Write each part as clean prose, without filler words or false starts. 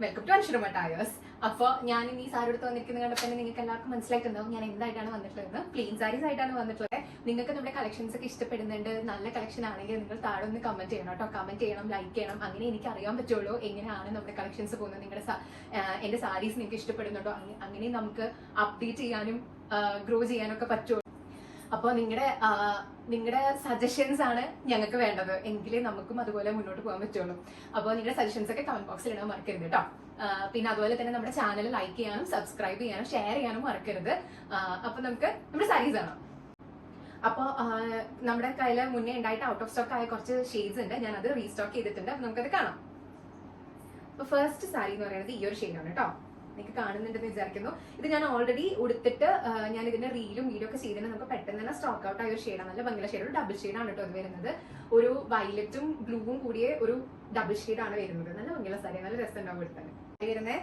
Welcome to അൻഷുറമ tyres. അപ്പോൾ ഞാൻ ഇനി സാരി എടുത്ത് വന്നിരിക്കുന്നത് കണ്ടപ്പോൾ തന്നെ നിങ്ങൾക്ക് എല്ലാവർക്കും മനസ്സിലായിട്ടുണ്ടാവും ഞാൻ എന്തായിട്ടാണ് വന്നിട്ടുള്ളത്. പ്ലെയിൻ സാരീസ് ആയിട്ടാണ് വന്നിട്ടുള്ളത്. നിങ്ങൾക്ക് നമ്മുടെ കളക്ഷൻസ് ഒക്കെ ഇഷ്ടപ്പെടുന്നുണ്ട്, നല്ല കളക്ഷൻ ആണെങ്കിൽ നിങ്ങൾ താഴെ ഒന്ന് കമന്റ് ചെയ്യണം കേട്ടോ. കമന്റ് ചെയ്യണം, ലൈക്ക് ചെയ്യണം. അങ്ങനെ എനിക്ക് അറിയാൻ പറ്റുള്ളൂ എങ്ങനെയാണ് നമ്മുടെ കളക്ഷൻസ് പോകുന്നത്. നിങ്ങളുടെ എന്റെ സാരീസ് നിങ്ങൾക്ക് ഇഷ്ടപ്പെടുന്നുണ്ടോ, അങ്ങനെ നമുക്ക് അപ്ഡേറ്റ് ചെയ്യാനും ഗ്രോ ചെയ്യാനും ഒക്കെ പറ്റുള്ളൂ. അപ്പോൾ നിങ്ങളുടെ സജഷൻസ് ആണ് ഞങ്ങൾക്ക് വേണ്ടത്, എങ്കിലേ നമുക്കും അതുപോലെ മുന്നോട്ട് പോകാൻ പറ്റുള്ളൂ. അപ്പോൾ നിങ്ങളുടെ സജഷൻസ് ഒക്കെ കമന്റ് ബോക്സിൽ ഇടാൻ മറക്കരുത് കേട്ടോ. പിന്നെ അതുപോലെ തന്നെ നമ്മുടെ ചാനൽ ലൈക്ക് ചെയ്യാനും സബ്സ്ക്രൈബ് ചെയ്യാനും ഷെയർ ചെയ്യാനും മറക്കരുത്. അപ്പൊ നമുക്ക് നമ്മുടെ സാരീസ് കാണാം. അപ്പോൾ നമ്മുടെ കയ്യിൽ മുന്നേ ഉണ്ടായിട്ട് ഔട്ട് ഓഫ് സ്റ്റോക്ക് ആയ കുറച്ച് ഷെയ്ഡ്സ് ഉണ്ട്, ഞാനത് റീസ്റ്റോക്ക് ചെയ്തിട്ടുണ്ട്. അപ്പൊ നമുക്കത് കാണാം. അപ്പൊ ഫസ്റ്റ് സാരി എന്ന് പറയുന്നത് ഈ ഒരു ഷെയ്ഡാണ് കേട്ടോ. നിങ്ങൾക്ക് കാണുന്നുണ്ടെന്ന് വിചാരിക്കുന്നു. ഇത് ഞാൻ ഓൾറെഡി ഉടുത്തിട്ട് ഞാൻ ഇതിന്റെ റീലും വീഡിയോ ഒക്കെ ചെയ്തിട്ട് നമുക്ക് പെട്ടെന്ന് തന്നെ സ്റ്റോക്ക് ഔട്ട് ആയ ഒരു ഷെയ്ഡാണ്. നല്ല ഭംഗിയുള്ള ഷെയ്ഡ്, ഒരു ഡബിൾ ഷെയ്ഡാണ് കേട്ടോ ഇത് വരുന്നത്. ഒരു വയലറ്റും ബ്ലൂവും കൂടിയ ഒരു ഡബിൾ ഷെയ്ഡാണ് വരുന്നത്. നല്ല ഭംഗിയുള്ള സാരി, നല്ല രസം ഉണ്ടാവും എടുത്താൽ വരുന്നത്.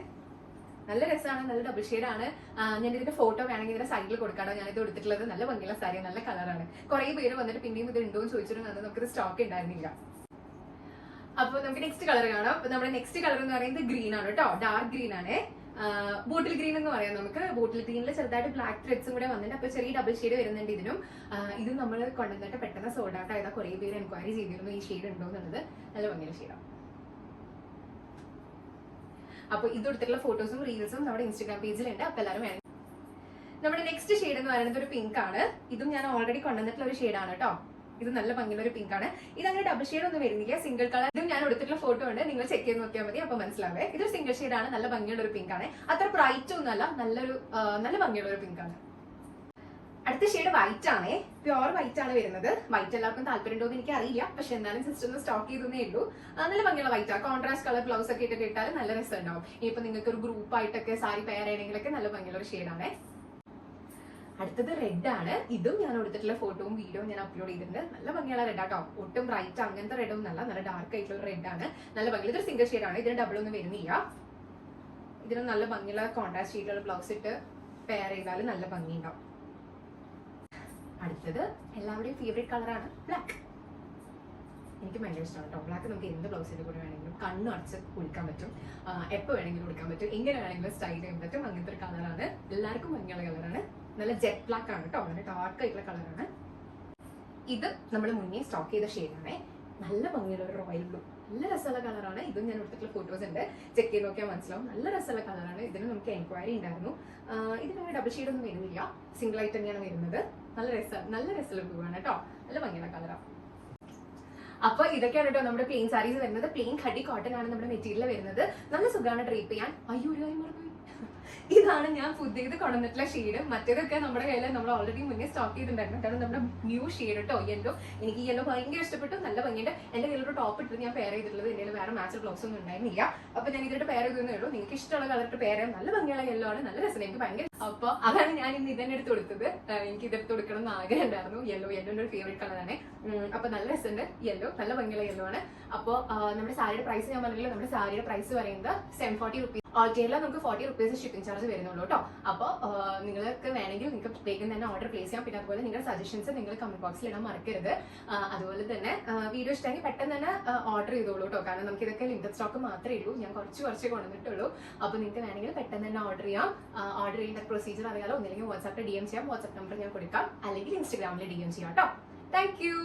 നല്ല രസമാണ്, നല്ല ഡബിൾ ഷെയ്ഡാണ്. ഞാൻ ഇതിന്റെ ഫോട്ടോ വേണമെങ്കിൽ ഇതിന്റെ സൈഡിൽ കൊടുക്കാട്ടോ. ഞാനിത് എടുത്തിട്ടുള്ളത് നല്ല ഭംഗിയുള്ള സാരി, നല്ല കളറാണ്. കുറെ പേര് വന്നിട്ട് പിന്നെയും ഇത് ഉണ്ടോ എന്ന് ചോദിച്ചിട്ടുണ്ടെങ്കിൽ നമുക്കിത് സ്റ്റോക്ക് ഉണ്ടായിരുന്നില്ല. അപ്പൊ നമുക്ക് നെക്സ്റ്റ് കളർ കാണാം. നമ്മുടെ നെക്സ്റ്റ് കളർ എന്ന് പറയുന്നത് ഗ്രീൻ ആണ് കേട്ടോ, ഡാർക്ക് ഗ്രീൻ ആണ്. ബോട്ടിൽ ഗ്രീൻ എന്ന് പറയാം നമുക്ക്. ബോട്ടിൽ ഗ്രീനിൽ ചെറുതായിട്ട് ബ്ലാക്ക് ത്രെഡ്സും കൂടെ വന്നിട്ട് അപ്പൊ ചെറിയ ഡബിൾ ഷെയ്ഡ് വരുന്നുണ്ട് ഇതിനും. ഇതും നമ്മൾ കൊണ്ടുവന്നിട്ട് പെട്ടെന്ന് സോൾഡ് ഔട്ട് ആയതാ. കുറെ പേര് എൻക്വയറി ചെയ്തിരുന്നു ഈ ഷെയ്ഡ് ഉണ്ടോ എന്നുള്ളത്. നല്ല ഭംഗിയുള്ള ഷെയ്ഡാണ്. അപ്പൊ ഇതെടുത്തിട്ടുള്ള ഫോട്ടോസും റീൽസും നമ്മുടെ ഇൻസ്റ്റാഗ്രാം പേജിലുണ്ട്. അപ്പൊ എല്ലാവരും വേണം. നമ്മുടെ നെക്സ്റ്റ് ഷെയ്ഡ് എന്ന് പറയുന്നത് ഒരു പിങ്ക് ആണ്. ഇതും ഞാൻ ഓൾറെഡി കൊണ്ടുവന്നിട്ടുള്ള ഒരു ഷെയ്ഡാണ് കേട്ടോ. ഇത് നല്ല ഭംഗിയുള്ള ഒരു പിങ്ക് ആണ്. ഇത് അങ്ങനെ ഡബിൾ ഷെയ്ഡ് ഒന്നും വരുന്നില്ല, സിംഗിൾ കളർ. ഇതും ഞാൻ എടുത്തിട്ടുള്ള ഫോട്ടോ ഉണ്ട്, നിങ്ങൾ ചെക്ക് ചെയ്ത് നോക്കിയാൽ മതി, അപ്പൊ മനസ്സിലാവേ. ഇതൊരു സിംഗിൾ ഷെയ്ഡ് ആണ്, നല്ല ഭംഗിയുള്ള ഒരു പിങ്ക് ആണ്. അത്ര ബ്രൈറ്റ് ഒന്നും അല്ല, നല്ല ഭംഗിയുള്ള ഒരു പിങ്ക് ആണ്. അടുത്ത ഷെയ്ഡ് വൈറ്റ് ആണ്, പ്യോർ വൈറ്റ് ആണ് വരുന്നത്. വൈറ്റ് എല്ലാവർക്കും താല്പര്യം ഉണ്ടോ എന്ന് എനിക്ക് അറിയില്ല, പക്ഷെ എന്നാലും ജസ്റ്റ് ഒന്ന് സ്റ്റോക്ക് ചെയ്തേ ഉള്ളൂ. നല്ല ഭംഗിയുള്ള വൈറ്റ് ആണ്. കോൺട്രാസ്റ്റ് കളർ ബ്ലൗസ് ഒക്കെ ഇട്ടിട്ട് ഇട്ടാലും നല്ല രസം ഉണ്ടാവും. ഇനിയിപ്പോ നിങ്ങൾക്ക് ഒരു ഗ്രൂപ്പ് ആയിട്ടൊക്കെ സാരി പെയർ ചെയ്യണമെങ്കിലൊക്കെ നല്ല ഭംഗിയുള്ള ഒരു ഷെയ്ഡാണ്. അടുത്തത് റെഡ് ആണ്. ഇതും ഞാൻ എടുത്തിട്ടുള്ള ഫോട്ടോയും വീഡിയോയും ഞാൻ അപ്ലോഡ് ചെയ്തിട്ടുണ്ട്. നല്ല ഭംഗിയുള്ള റെഡ് ആട്ടോ, ഒട്ടും ബ്രൈറ്റ് അങ്ങനത്തെ റെഡ് ഒന്നും അല്ല, നല്ല ഡാർക്ക് ആയിട്ടുള്ള റെഡ് ആണ്. നല്ല ഭംഗി. ഇതൊരു സിംഗിൾ ഷെയ്ഡ് ആണ്, ഇതിന് ഡബിൾ ഒന്നും വരുന്നില്ല. ഇതിന് നല്ല ഭംഗിയുള്ള കോൺട്രാസ്റ്റ് ഷെയ്ഡുള്ള ബ്ലൗസ് ഇട്ട് പെയർ ചെയ്താൽ നല്ല ഭംഗി ഉണ്ടാവും. അടുത്തത് എല്ലാവരുടെയും ഫേവറേറ്റ് കളറാണ് ബ്ലാക്ക്. എനിക്ക് ഭയങ്കര ഇഷ്ടമാണ് കേട്ടോ ബ്ലാക്ക്. നമുക്ക് എന്ത് ബ്ലൗസിന്റെ കൂടെ വേണമെങ്കിലും കണ്ണ് അടച്ച് കൊടുക്കാൻ പറ്റും, എപ്പോൾ വേണമെങ്കിലും കൊടുക്കാൻ പറ്റും, എങ്ങനെ വേണമെങ്കിലും സ്റ്റൈൽ ചെയ്യാൻ പറ്റും. അങ്ങനത്തെ ഒരു കളറാണ്, എല്ലാവർക്കും ഭംഗിയുള്ള കളറാണ്. നല്ല ജെറ്റ് ബ്ലാക്ക് ആണ് കേട്ടോ, നല്ല ഡാർക്ക് ആയിട്ടുള്ള കളറാണ്. ഇത് നമ്മൾ മുന്നേ സ്റ്റോക്ക് ചെയ്ത ഷെയ്ഡാണ്. നല്ല ഭംഗിയുള്ള ഒരു റോയൽ ബ്ലൂ, നല്ല രസമുള്ള കളറാണ്. ഇതും ഞാൻ എടുത്തിട്ടുള്ള ഫോട്ടോസ് ഉണ്ട്, ചെക്ക് ചെയ്ത് നോക്കിയാൽ മനസ്സിലാവും. നല്ല രസമുള്ള കളറാണ്. ഇതിന് നമുക്ക് എൻക്വയറി ഉണ്ടായിരുന്നു. ഇതിന് ഡബിൾ ഷെയ്ഡ് ഒന്നും വരുന്നില്ല, സിംഗിൾ ആയിട്ട് തന്നെയാണ് വരുന്നത്. നല്ല രസമുള്ള ബ്ലൂ ആണ് കേട്ടോ, നല്ല ഭംഗിയുള്ള കളറാണ്. അപ്പൊ ഇതൊക്കെയാണ് കേട്ടോ നമ്മുടെ പ്ലെയിൻ സാരീസ് വരുന്നത്. പ്ലെയിൻ ഖടി കോട്ടൺ ആണ് നമ്മുടെ മെറ്റീരിയൽ വരുന്നത്. നല്ല സുഖമാണ് ഡ്രേപ്പ് ചെയ്യാൻ. അയ്യോ ഒരു കാര്യം മറന്നുപോയി, ഇതാണ് ഞാൻ പുതിയത് കൊണ്ടുവന്നിട്ടുള്ള ഷെയ്ഡ്. മറ്റേതൊക്കെ നമ്മുടെ കയ്യിൽ നമ്മൾ ഓൾറെഡി മുന്നേ സ്റ്റോക്ക് ചെയ്തിട്ടുണ്ടായിരുന്നു. കാരണം നമ്മുടെ ന്യൂ ഷെയ്ഡ് കേട്ടോ, യെല്ലോ. എനിക്ക് ഈ യെല്ലോ ഭയങ്കര ഇഷ്ടപ്പെട്ടു, നല്ല ഭംഗിയുണ്ട്. എന്റെ കയ്യിലൊരു ടോപ്പ് ഇട്ട് ഞാൻ പെയർ ചെയ്തിട്ടുള്ളത്. എന്റെ വേറെ മാച്ച് ബ്ലൗസ് ഒന്നും ഉണ്ടായിരുന്നില്ല. അപ്പൊ ഞാൻ ഇതിട്ട് പെയർ ചെയ്തേ ഉള്ളൂ. നിങ്ങൾക്ക് ഇഷ്ടമുള്ള കളറിട്ട് പെയർ ചെയ്യാൻ. നല്ല ഭംഗിയുള്ള യെല്ലോ ആണ്, നല്ല രസം, എനിക്ക് ഭയങ്കര. അപ്പൊ അതാണ് ഞാൻ ഇന്ന് ഇതന്നെ എടുത്ത് കൊടുത്തത്. എനിക്ക് ഇതെടുത്ത് കൊടുക്കണം എന്ന് ആഗ്രഹം ഉണ്ടായിരുന്നു. യെല്ലോന്റെ ഒരു ഫേവറേറ്റ് കളറാണ്. അപ്പൊ നല്ല രസമുണ്ട് യെല്ലോ, നല്ല ഭംഗിയുള്ള യെല്ലോ ആണ്. അപ്പോൾ നമ്മുടെ സാരിയുടെ പ്രൈസ് ഞാൻ പറഞ്ഞില്ല. നമ്മുടെ സാരിയുടെ പ്രൈസ് പറയുന്നത് 740 റുപ്പീസ്. ഓൾ കേരള നമുക്ക് 40 റുപ്പീസ് ഷിപ്പിംഗ് ചാർജ് വരുന്നുള്ളൂ കേട്ടോ. അപ്പോൾ നിങ്ങൾക്ക് വേണമെങ്കിൽ നിങ്ങൾക്ക് വേഗം തന്നെ ഓർഡർ പ്ലേസ് ചെയ്യാം. പിന്നെ അതുപോലെ നിങ്ങളുടെ സജഷൻസ് നിങ്ങൾ കമന്റ് ബോക്സിൽ ഇടാൻ മറക്കരുത്. അതുപോലെ തന്നെ വീഡിയോ ഇഷ്ടമെങ്കിൽ പെട്ടെന്ന് തന്നെ ഓർഡർ ചെയ്തോളൂ കേട്ടോ. കാരണം നമുക്ക് ഇതൊക്കെ ലിമിറ്റഡ് സ്റ്റോക്ക് മാത്രമേ ഉള്ളൂ, ഞാൻ കുറച്ച് കൊണ്ടുവന്നിട്ടുള്ളൂ. അപ്പോൾ നിങ്ങൾക്ക് വേണമെങ്കിൽ പെട്ടെന്ന് തന്നെ ഓർഡർ ചെയ്യാം. ഓർഡർ ചെയ്യേണ്ട പ്രൊസീജിയർ അറിയാലോ. ഒന്നില്ലെങ്കിൽ വാട്സാപ്പിൽ DM ചെയ്യാം, വാട്സാപ്പ് നമ്പർ ഞാൻ കൊടുക്കാം, അല്ലെങ്കിൽ ഇൻസ്റ്റാഗ്രാമിൽ DM ചെയ്യാം കേട്ടോ. Thank you.